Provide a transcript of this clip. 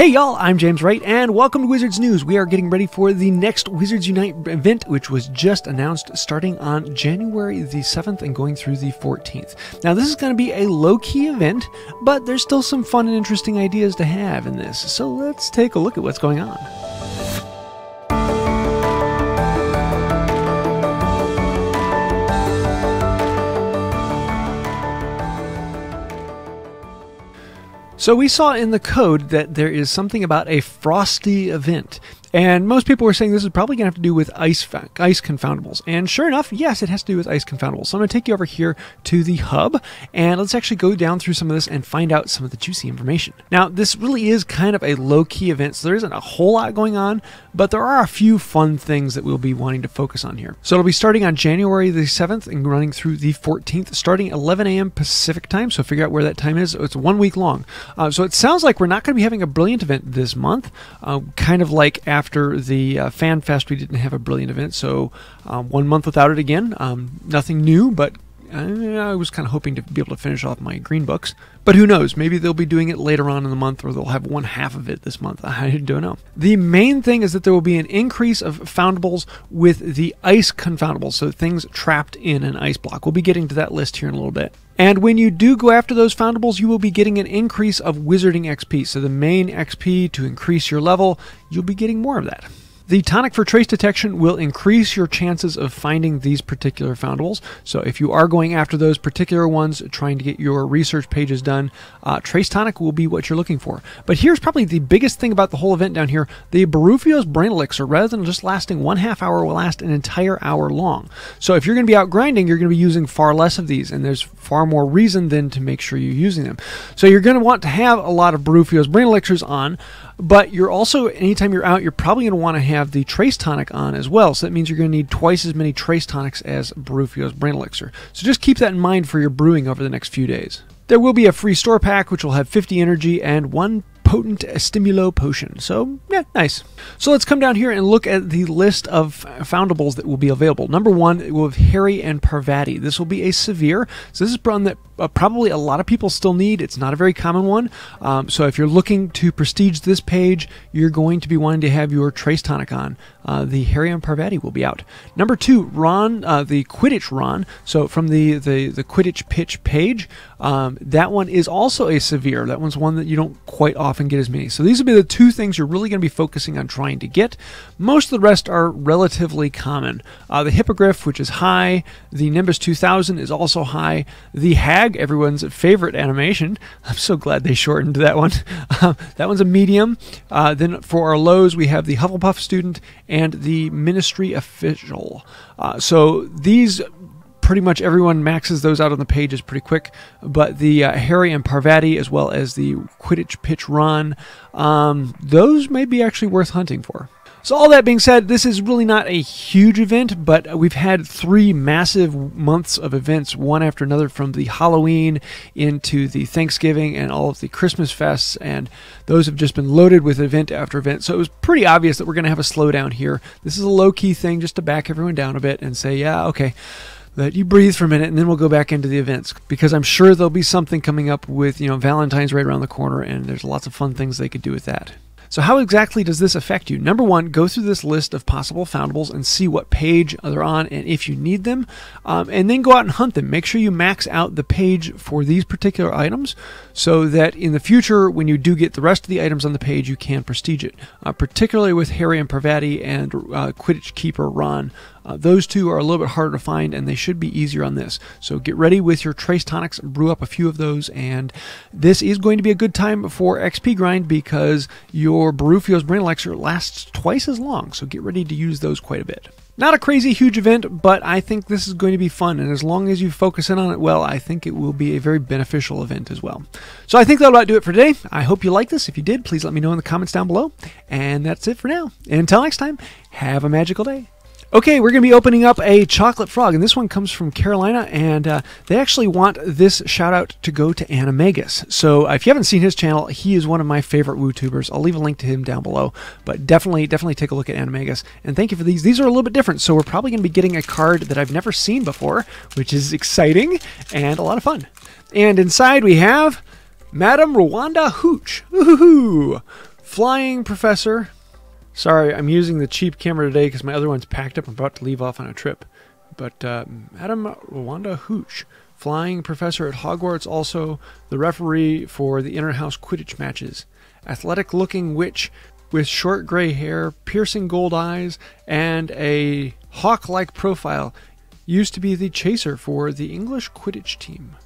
Hey y'all, I'm JamesWright, and welcome to Wizards News. We are getting ready for the next Wizards Unite event, which was just announced starting on January the 7th and going through the 14th. Now this is going to be a low-key event, but there's still some fun and interesting ideas to have in this. So let's take a look at what's going on. So we saw in the code that there is something about a Frosty event. And most people were saying this is probably going to have to do with ice confoundables. And sure enough, yes, it has to do with ice confoundables. So I'm going to take you over here to the hub, and let's actually go down through some of this and find out some of the juicy information. Now, this really is kind of a low-key event, so there isn't a whole lot going on, but there are a few fun things that we'll be wanting to focus on here. So it'll be starting on January the 7th and running through the 14th, starting at 11 a.m. Pacific time, so figure out where that time is. It's 1 week long. So it sounds like we're not going to be having a Brilliant event this month, kind of like after the Fan Fest, we didn't have a Brilliant event, so 1 month without it again. Nothing new, but I was kind of hoping to be able to finish off my green books. But who knows? Maybe they'll be doing it later on in the month, or they'll have one half of it this month. I don't know. The main thing is that there will be an increase of foundables with the ice confoundables, so things trapped in an ice block. We'll be getting to that list here in a little bit. And when you do go after those foundables, you will be getting an increase of wizarding XP. So the main XP to increase your level, you'll be getting more of that. The tonic for trace detection will increase your chances of finding these particular foundables. So if you are going after those particular ones, trying to get your research pages done, trace tonic will be what you're looking for. But here's probably the biggest thing about the whole event down here. The Barufio's Brain Elixir, rather than just lasting 1/2 hour, will last an entire hour long. So if you're going to be out grinding, you're going to be using far less of these, and there's far more reason then to make sure you're using them. So you're going to want to have a lot of Barufio's Brain Elixirs on, but you're also, anytime you're out, you're probably going to want to have the trace tonic on as well. So that means you're going to need twice as many trace tonics as Barufio's Brain Elixir. So just keep that in mind for your brewing over the next few days. There will be a free store pack, which will have 50 energy and 1 potent stimulo potion. So yeah, nice. So let's come down here and look at the list of foundables that will be available. Number 1, it will have Harry and Parvati. This will be a severe. So this is one that probably a lot of people still need. It's not a very common one. So if you're looking to prestige this page, you're going to be wanting to have your trace tonic on. The Harry and Parvati will be out. Number 2, Ron, the Quidditch Ron. So from the Quidditch pitch page, that one is also a severe. That one's one that you don't quite often get as many. So these will be the 2 things you're really going to be focusing on trying to get. Most of the rest are relatively common. The Hippogriff, which is high. The Nimbus 2000 is also high. The Hag, everyone's favorite animation. I'm so glad they shortened that one. That one's a medium. Then for our lows, we have the Hufflepuff Student and the Ministry Official. So these, pretty much everyone maxes those out on the pages pretty quick, but the Harry and Parvati, as well as the Quidditch Pitch Ron, those may be actually worth hunting for. So all that being said, this is really not a huge event, but we've had 3 massive months of events, one after another, from the Halloween into the Thanksgiving and all of the Christmas fests, and those have just been loaded with event after event. So it was pretty obvious that we're going to have a slowdown here. This is a low-key thing just to back everyone down a bit and say, yeah, okay, let you breathe for a minute, and then we'll go back into the events, because I'm sure there'll be something coming up with, Valentine's right around the corner, and there's lots of fun things they could do with that. So how exactly does this affect you? Number 1, go through this list of possible foundables and see what page they're on and if you need them, and then go out and hunt them. Make sure you max out the page for these particular items so that in the future, when you do get the rest of the items on the page, you can prestige it. Particularly with Harry and Parvati and Quidditch Keeper Ron. Those 2 are a little bit harder to find, and they should be easier on this. So get ready with your trace tonics, brew up a few of those, and this is going to be a good time for XP grind because your Barufio's Brain Elixir lasts twice as long, so get ready to use those quite a bit. Not a crazy huge event, but I think this is going to be fun, and as long as you focus in on it well, I think it will be a very beneficial event as well. So I think that'll about do it for today. I hope you like this. If you did, please let me know in the comments down below, and that's it for now. Until next time, have a magical day. Okay, we're going to be opening up a chocolate frog, and this one comes from Carolina, and they actually want this shout-out to go to Animagus. So if you haven't seen his channel, he is one of my favorite WooTubers. I'll leave a link to him down below, but definitely take a look at Animagus. And thank you for these. These are a little bit different, so we're probably going to be getting a card that I've never seen before, which is exciting and a lot of fun. And inside we have Madame Rwanda Hooch. Ooh, Flying Professor. Sorry, I'm using the cheap camera today because my other one's packed up. I'm about to leave off on a trip. But Madame Rwanda Hooch, Flying Professor at Hogwarts, also the referee for the Inner-House Quidditch matches. Athletic-looking witch with short gray hair, piercing gold eyes, and a hawk-like profile. Used to be the chaser for the English Quidditch team.